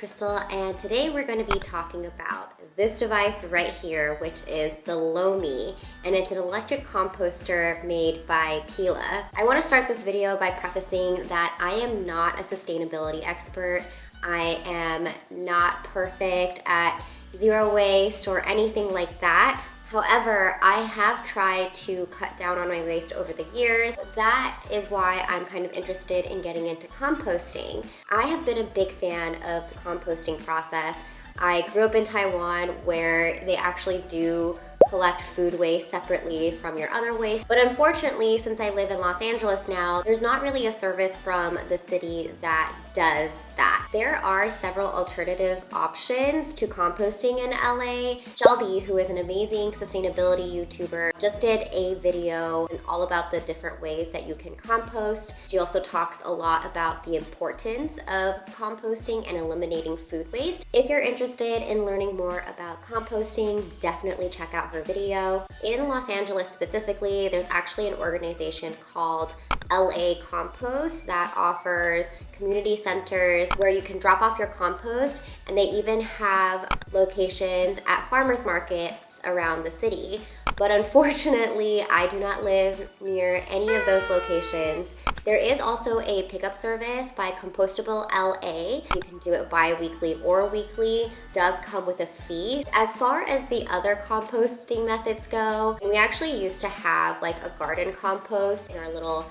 Crystal, and today we're going to be talking about this device right here, which is the Lomi, and it's an electric composter made by Pela. I want to start this video by prefacing that I am not a sustainability expert. I am not perfect at zero waste or anything like that. However, I have tried to cut down on my waste over the years. That is why I'm kind of interested in getting into composting. I have been a big fan of the composting process. I grew up in Taiwan where they actually do collect food waste separately from your other waste. But unfortunately, since I live in Los Angeles now, there's not really a service from the city that does that. There are several alternative options to composting in LA. Shelby, who is an amazing sustainability YouTuber, just did a video all about the different ways that you can compost. She also talks a lot about the importance of composting and eliminating food waste. If you're interested in learning more about composting, definitely check out her video. In Los Angeles specifically, there's actually an organization called LA Compost that offers community centers where you can drop off your compost, and they even have locations at farmers markets around the city. But unfortunately, I do not live near any of those locations. There is also a pickup service by Compostable LA. You can do it bi-weekly or weekly. Does come with a fee. As far as the other composting methods go, we actually used to have like a garden compost in our little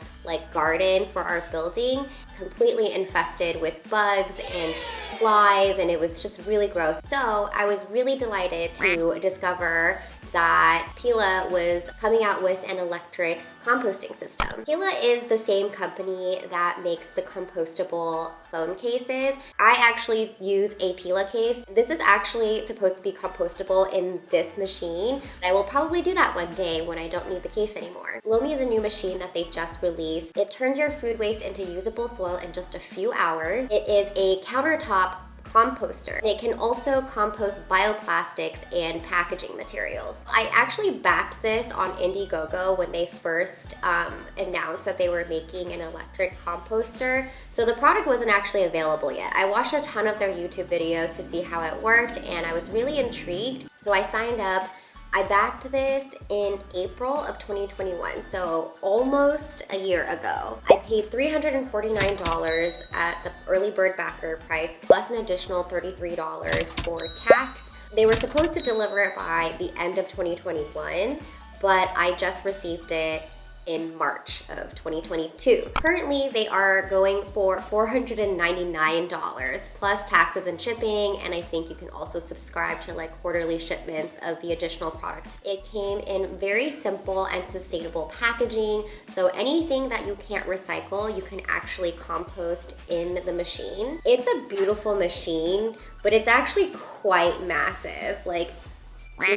garden for our building, completely infested with bugs and flies, and it was just really gross. So I was really delighted to discover that Pela was coming out with an electric composting system. Pela is the same company that makes the compostable phone cases. I actually use a Pela case. This is actually supposed to be compostable in this machine. I will probably do that one day when I don't need the case anymore. Lomi is a new machine that they just released. It turns your food waste into usable soil in just a few hours. It is a countertop composter. It can also compost bioplastics and packaging materials. I actually backed this on Indiegogo when they first announced that they were making an electric composter. So the product wasn't actually available yet. I watched a ton of their YouTube videos to see how it worked, and I was really intrigued. So I signed up. I backed this in April of 2021, so almost a year ago. I paid $349 at the early bird backer price, plus an additional $33 for tax. They were supposed to deliver it by the end of 2021, but I just received it in March of 2022. Currently, they are going for $499 plus taxes and shipping, and I think you can also subscribe to quarterly shipments of the additional products. It came in very simple and sustainable packaging, so anything that you can't recycle, you can actually compost in the machine. It's a beautiful machine, but it's actually quite massive. Look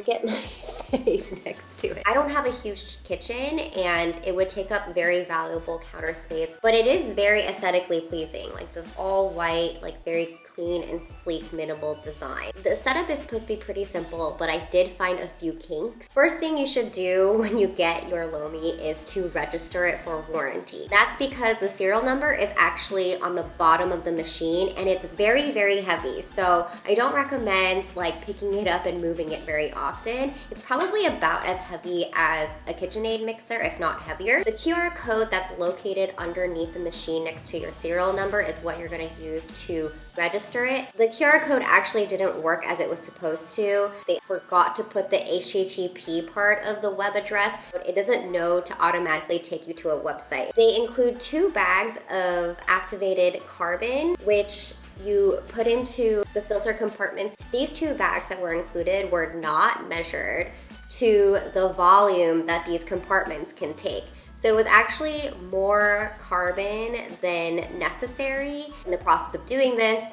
at my face next to it. I don't have a huge kitchen, and it would take up very valuable counter space, but it is very aesthetically pleasing. The all white, very clean and sleek, minimal design. The setup is supposed to be pretty simple, but I did find a few kinks. First thing you should do when you get your Lomi is to register it for warranty. That's because the serial number is actually on the bottom of the machine, and it's very, very heavy. So I don't recommend picking it up and moving it very often. It's probably about as heavy as a KitchenAid mixer, if not heavier. The QR code that's located underneath the machine next to your serial number is what you're going to use to register it. The QR code actually didn't work as it was supposed to. They forgot to put the HTTP part of the web address, but it doesn't know to automatically take you to a website. They include 2 bags of activated carbon, which you put into the filter compartments. These 2 bags that were included were not measured to the volume that these compartments can take. So it was actually more carbon than necessary. In the process of doing this,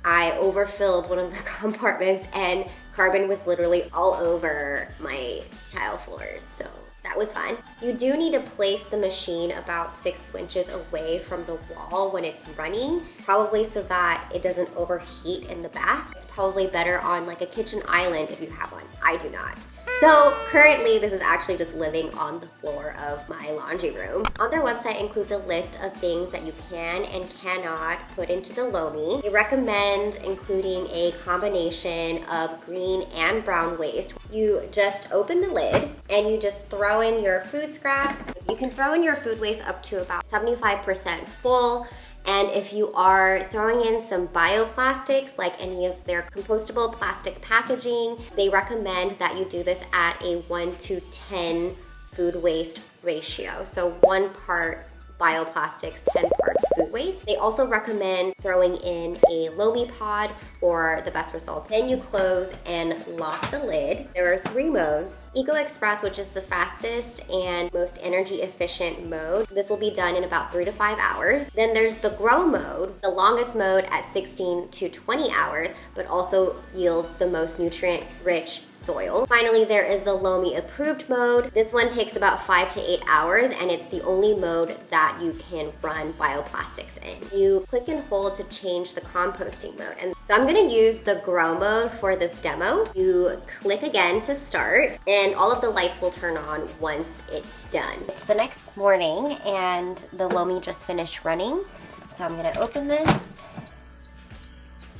I overfilled one of the compartments, and carbon was literally all over my tile floors. So that was fun. You do need to place the machine about 6 inches away from the wall when it's running, probably so that it doesn't overheat in the back. It's probably better on a kitchen island if you have one. I do not. So currently this is actually just living on the floor of my laundry room. On their website includes a list of things that you can and cannot put into the Lomi. They recommend including a combination of green and brown waste. You just open the lid and you just throw in your food scraps. You can throw in your food waste up to about 75% full. And if you are throwing in some bioplastics, like any of their compostable plastic packaging, they recommend that you do this at a 1:10 food waste ratio. So 1 part bioplastics, 10 parts food waste. They also recommend throwing in a Lomi pod for the best results. Then you close and lock the lid. There are 3 modes. Eco Express, which is the fastest and most energy efficient mode. This will be done in about 3 to 5 hours. Then there's the Grow mode, the longest mode at 16 to 20 hours, but also yields the most nutrient rich soil. Finally, there is the Lomi Approved mode. This one takes about 5 to 8 hours and it's the only mode that you can run bioplastics in. You click and hold to change the composting mode. And so I'm gonna use the Grow mode for this demo. You click again to start and all of the lights will turn on once it's done. It's the next morning and the Lomi just finished running. So I'm gonna open this,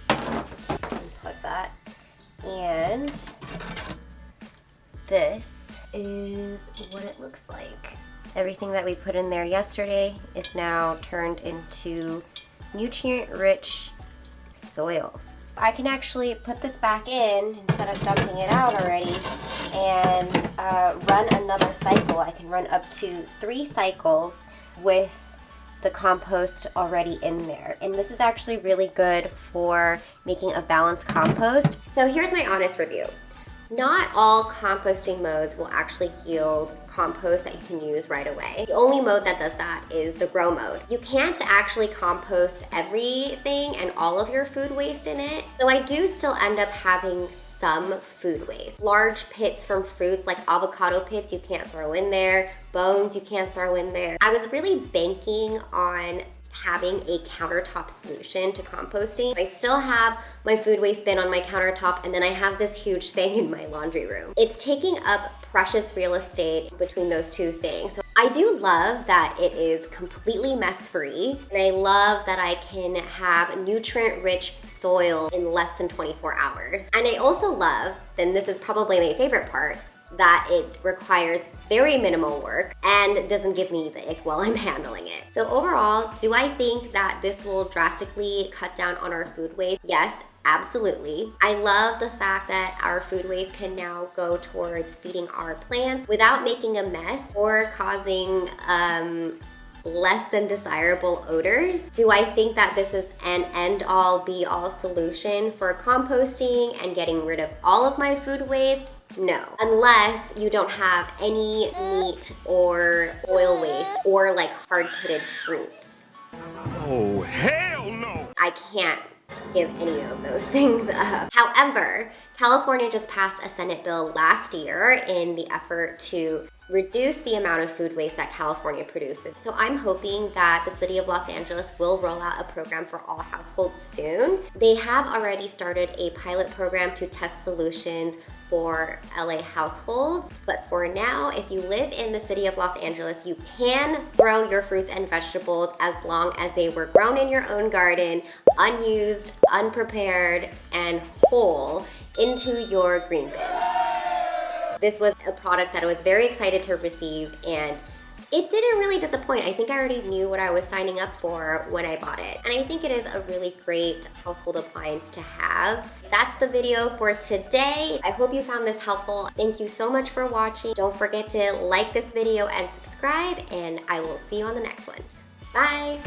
unplug that, and this is what it looks like. Everything that we put in there yesterday is now turned into nutrient-rich soil. I can actually put this back in instead of dumping it out already and run another cycle. I can run up to 3 cycles with the compost already in there. And this is actually really good for making a balanced compost. So here's my honest review. Not all composting modes will actually yield compost that you can use right away. The only mode that does that is the Grow mode. You can't actually compost everything and all of your food waste in it. So I do still end up having some food waste. Large pits from fruits like avocado pits you can't throw in there, bones you can't throw in there. I was really banking on having a countertop solution to composting. I still have my food waste bin on my countertop and then I have this huge thing in my laundry room. It's taking up precious real estate between those 2 things. So I do love that it is completely mess-free and I love that I can have nutrient-rich soil in less than 24 hours. And I also love, and this is probably my favorite part, that it requires very minimal work and doesn't give me the ick while I'm handling it. So overall, do I think that this will drastically cut down on our food waste? Yes, absolutely. I love the fact that our food waste can now go towards feeding our plants without making a mess or causing less than desirable odors. Do I think that this is an end-all be-all solution for composting and getting rid of all of my food waste? No, unless you don't have any meat or oil waste or like hard-pitted fruits. Oh, hell no! I can't give any of those things up. However, California just passed a Senate bill last year in the effort to reduce the amount of food waste that California produces. So I'm hoping that the city of Los Angeles will roll out a program for all households soon. They have already started a pilot program to test solutions for LA households. But for now, if you live in the city of Los Angeles, you can throw your fruits and vegetables as long as they were grown in your own garden, unused, unprepared, and whole into your green bin. This was a product that I was very excited to receive and it didn't really disappoint. I think I already knew what I was signing up for when I bought it. And I think it is a really great household appliance to have. That's the video for today. I hope you found this helpful. Thank you so much for watching. Don't forget to like this video and subscribe, and I will see you on the next one. Bye.